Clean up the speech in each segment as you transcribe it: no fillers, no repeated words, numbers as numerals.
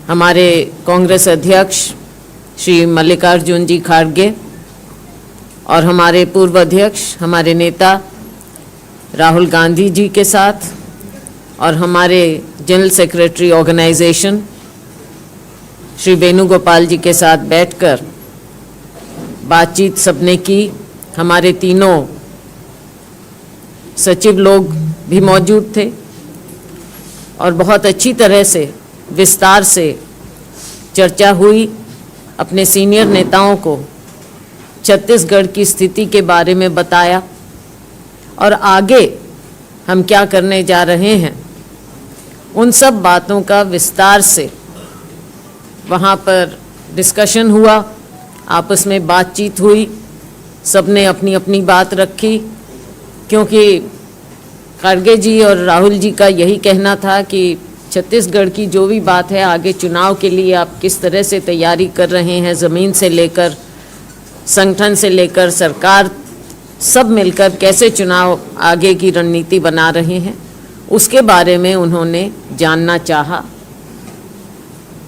हमारे कांग्रेस अध्यक्ष श्री मल्लिकार्जुन जी खड़गे और हमारे पूर्व अध्यक्ष, हमारे नेता राहुल गांधी जी के साथ और हमारे general secretary organisation Shri Venugopal ji के साथ बैठकर बातचीत सबने की। हमारे तीनों सचिव लोग भी मौजूद थे और बहुत अच्छी तरह से विस्तार से चर्चा हुई। अपने सीनियर नेताओं को छत्तीसगढ़ की स्थिति के बारे में बताया और आगे हम क्या करने जा रहे हैं उन सब बातों का विस्तार से वहाँ पर डिस्कशन हुआ, आपस में बातचीत हुई, सबने अपनी अपनी बात रखी। क्योंकि खड़गे जी और राहुल जी का यही कहना था कि छत्तीसगढ़ की जो भी बात है, आगे चुनाव के लिए आप किस तरह से तैयारी कर रहे हैं, ज़मीन से लेकर संगठन से लेकर सरकार, सब मिलकर कैसे चुनाव आगे की रणनीति बना रहे हैं, उसके बारे में उन्होंने जानना चाहा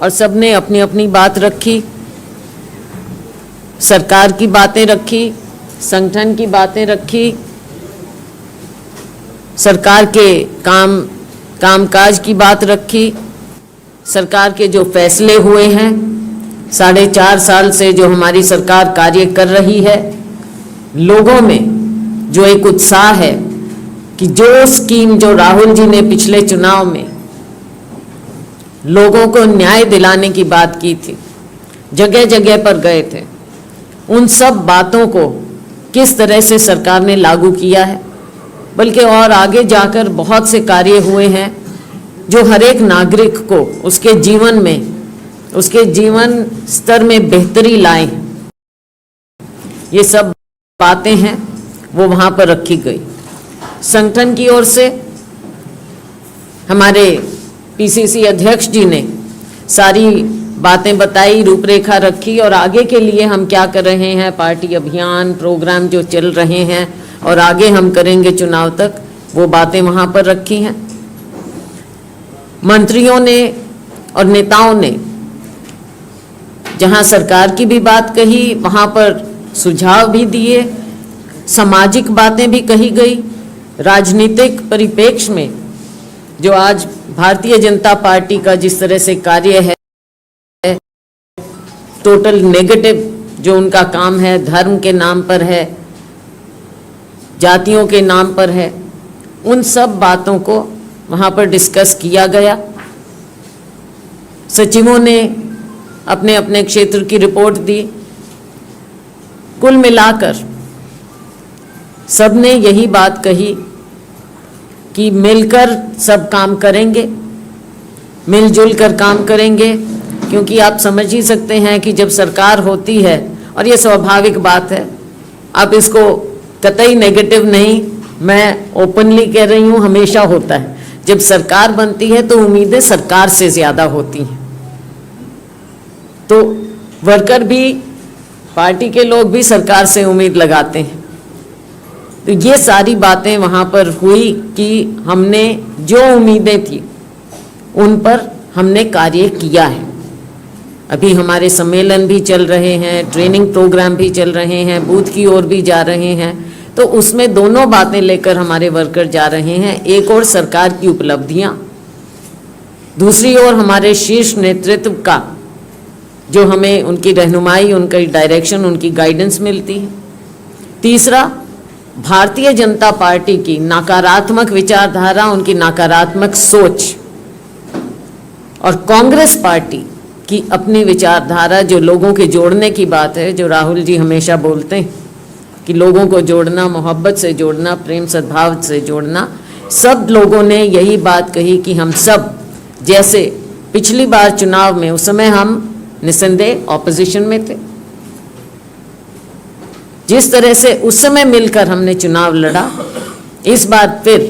और सबने अपनी अपनी बात रखी। सरकार की बातें रखी, संगठन की बातें रखी, सरकार के कामकाज की बात रखी, सरकार के जो फैसले हुए हैं, 4.5 साल से जो हमारी सरकार कार्य कर रही है, लोगों में जो एक उत्साह है कि जो स्कीम जो राहुल जी ने पिछले चुनाव में लोगों को न्याय दिलाने की बात की थी, जगह जगह पर गए थे, उन सब बातों को किस तरह से सरकार ने लागू किया है, बल्कि और आगे जाकर बहुत से कार्य हुए हैं जो हर एक नागरिक को उसके जीवन में, उसके जीवन स्तर में बेहतरी लाए। ये सब बातें हैं वो वहाँ पर रखी गई। संगठन की ओर से हमारे पीसीसी अध्यक्ष जी ने सारी बातें बताई, रूपरेखा रखी और आगे के लिए हम क्या कर रहे हैं, पार्टी अभियान प्रोग्राम जो चल रहे हैं और आगे हम करेंगे चुनाव तक, वो बातें वहाँ पर रखी हैं। मंत्रियों ने और नेताओं ने जहाँ सरकार की भी बात कही, वहाँ पर सुझाव भी दिए, सामाजिक बातें भी कही गई। राजनीतिक परिप्रेक्ष्य में जो आज भारतीय जनता पार्टी का जिस तरह से कार्य है, टोटल नेगेटिव जो उनका काम है, धर्म के नाम पर है, जातियों के नाम पर है, उन सब बातों को वहाँ पर डिस्कस किया गया। सचिवों ने अपने अपने क्षेत्र की रिपोर्ट दी। कुल मिलाकर सबने यही बात कही कि मिलकर सब काम करेंगे, मिलजुल कर काम करेंगे, क्योंकि आप समझ ही सकते हैं कि जब सरकार होती है, और ये स्वाभाविक बात है, आप इसको कतई नेगेटिव नहीं, मैं ओपनली कह रही हूँ, हमेशा होता है। जब सरकार बनती है तो उम्मीदें सरकार से ज़्यादा होती हैं, तो वर्कर भी, पार्टी के लोग भी सरकार से उम्मीद लगाते हैं। तो ये सारी बातें वहाँ पर हुई कि हमने जो उम्मीदें थी उन पर हमने कार्य किया है। अभी हमारे सम्मेलन भी चल रहे हैं, ट्रेनिंग प्रोग्राम भी चल रहे हैं, बूथ की ओर भी जा रहे हैं, तो उसमें दोनों बातें लेकर हमारे वर्कर जा रहे हैं। एक और सरकार की उपलब्धियां, दूसरी ओर हमारे शीर्ष नेतृत्व का जो हमें उनकी रहनुमाई, उनकी डायरेक्शन, उनकी गाइडेंस मिलती है। तीसरा, भारतीय जनता पार्टी की नकारात्मक विचारधारा, उनकी नकारात्मक सोच, और कांग्रेस पार्टी की अपनी विचारधारा जो लोगों के जोड़ने की बात है, जो राहुल जी हमेशा बोलते हैं कि लोगों को जोड़ना, मोहब्बत से जोड़ना, प्रेम सद्भाव से जोड़ना। सब लोगों ने यही बात कही कि हम सब, जैसे पिछली बार चुनाव में, उस समय हम निस्संदेह ऑपोजिशन में थे, जिस तरह से उस समय मिलकर हमने चुनाव लड़ा, इस बार फिर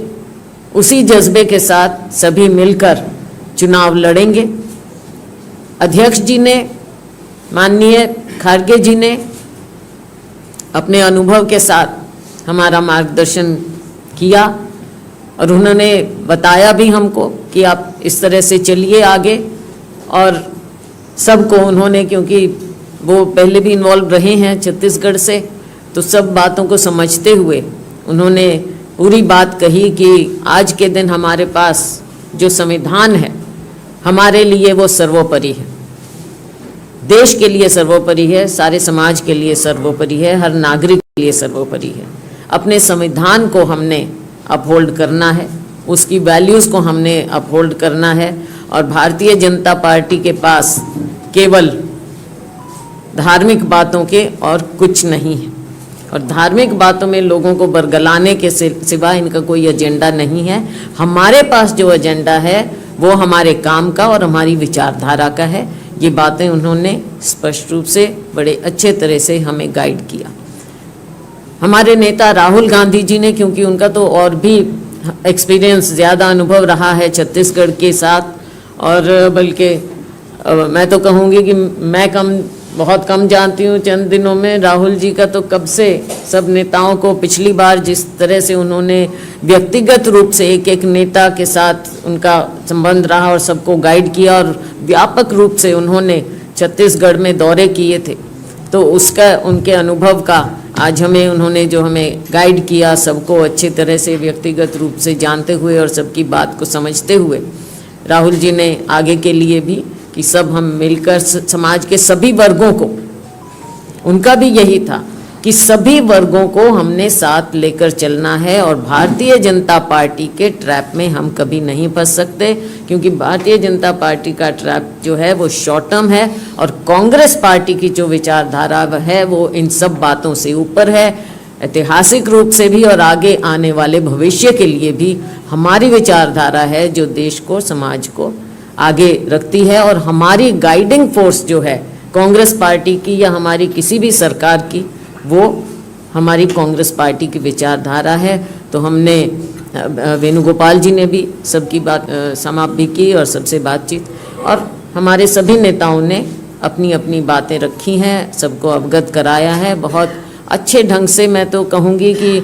उसी जज्बे के साथ सभी मिलकर चुनाव लड़ेंगे। अध्यक्ष जी ने, माननीय खड़गे जी ने अपने अनुभव के साथ हमारा मार्गदर्शन किया और उन्होंने बताया भी हमको कि आप इस तरह से चलिए आगे और सबको उन्होंने, क्योंकि वो पहले भी इन्वॉल्व रहे हैं छत्तीसगढ़ से, तो सब बातों को समझते हुए उन्होंने पूरी बात कही कि आज के दिन हमारे पास जो संविधान है हमारे लिए वो सर्वोपरि है, देश के लिए सर्वोपरि है, सारे समाज के लिए सर्वोपरि है, हर नागरिक के लिए सर्वोपरि है। अपने संविधान को हमने अपहोल्ड करना है, उसकी वैल्यूज़ को हमने अपहोल्ड करना है। और भारतीय जनता पार्टी के पास केवल धार्मिक बातों के और कुछ नहीं है, और धार्मिक बातों में लोगों को बरगलाने के सिवा इनका कोई एजेंडा नहीं है। हमारे पास जो एजेंडा है वो हमारे काम का और हमारी विचारधारा का है। ये बातें उन्होंने स्पष्ट रूप से बड़े अच्छे तरह से हमें गाइड किया। हमारे नेता राहुल गांधी जी ने, क्योंकि उनका तो और भी एक्सपीरियंस, ज़्यादा अनुभव रहा है छत्तीसगढ़ के साथ, और बल्कि मैं तो कहूँगी कि मैं बहुत कम जानती हूँ चंद दिनों में। राहुल जी का तो कब से सब नेताओं को, पिछली बार जिस तरह से उन्होंने व्यक्तिगत रूप से एक एक नेता के साथ उनका संबंध रहा और सबको गाइड किया, और व्यापक रूप से उन्होंने छत्तीसगढ़ में दौरे किए थे, तो उसका, उनके अनुभव का आज उन्होंने जो हमें गाइड किया, सबको अच्छे तरह से व्यक्तिगत रूप से जानते हुए और सबकी बात को समझते हुए, राहुल जी ने आगे के लिए भी कि सब हम मिलकर समाज के सभी वर्गों को, उनका भी यही था कि सभी वर्गों को हमने साथ लेकर चलना है, और भारतीय जनता पार्टी के ट्रैप में हम कभी नहीं फंस सकते, क्योंकि भारतीय जनता पार्टी का ट्रैप जो है वो शॉर्ट टर्म है, और कांग्रेस पार्टी की जो विचारधारा है वो इन सब बातों से ऊपर है। ऐतिहासिक रूप से भी और आगे आने वाले भविष्य के लिए भी हमारी विचारधारा है जो देश को, समाज को आगे रखती है, और हमारी गाइडिंग फोर्स जो है कांग्रेस पार्टी की या हमारी किसी भी सरकार की, वो हमारी कांग्रेस पार्टी की विचारधारा है। तो हमने वेणुगोपाल जी ने भी सबकी बात समाप्त भी की और सबसे बातचीत, और हमारे सभी नेताओं ने अपनी अपनी बातें रखी हैं, सबको अवगत कराया है बहुत अच्छे ढंग से। मैं तो कहूँगी कि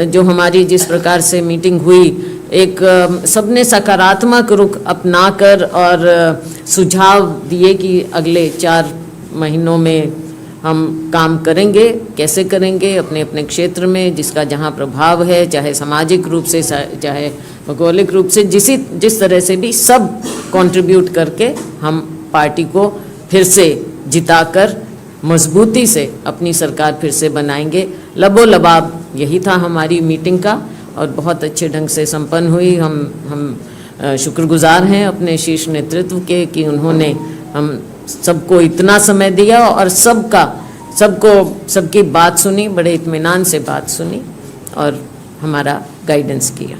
जो हमारी जिस प्रकार से मीटिंग हुई, एक सबने सकारात्मक रुख अपनाकर और सुझाव दिए कि अगले 4 महीनों में हम काम करेंगे, कैसे करेंगे अपने अपने क्षेत्र में, जिसका जहाँ प्रभाव है, चाहे सामाजिक रूप से चाहे भौगोलिक रूप से, जिस तरह से भी, सब कंट्रीब्यूट करके हम पार्टी को फिर से जिताकर मजबूती से अपनी सरकार फिर से बनाएंगे। लबोलबाब यही था हमारी मीटिंग का, और बहुत अच्छे ढंग से संपन्न हुई। हम शुक्रगुजार हैं अपने शीर्ष नेतृत्व के कि उन्होंने हम सबको इतना समय दिया और सबकी बात सुनी, बड़े इत्मीनान से बात सुनी और हमारा गाइडेंस किया।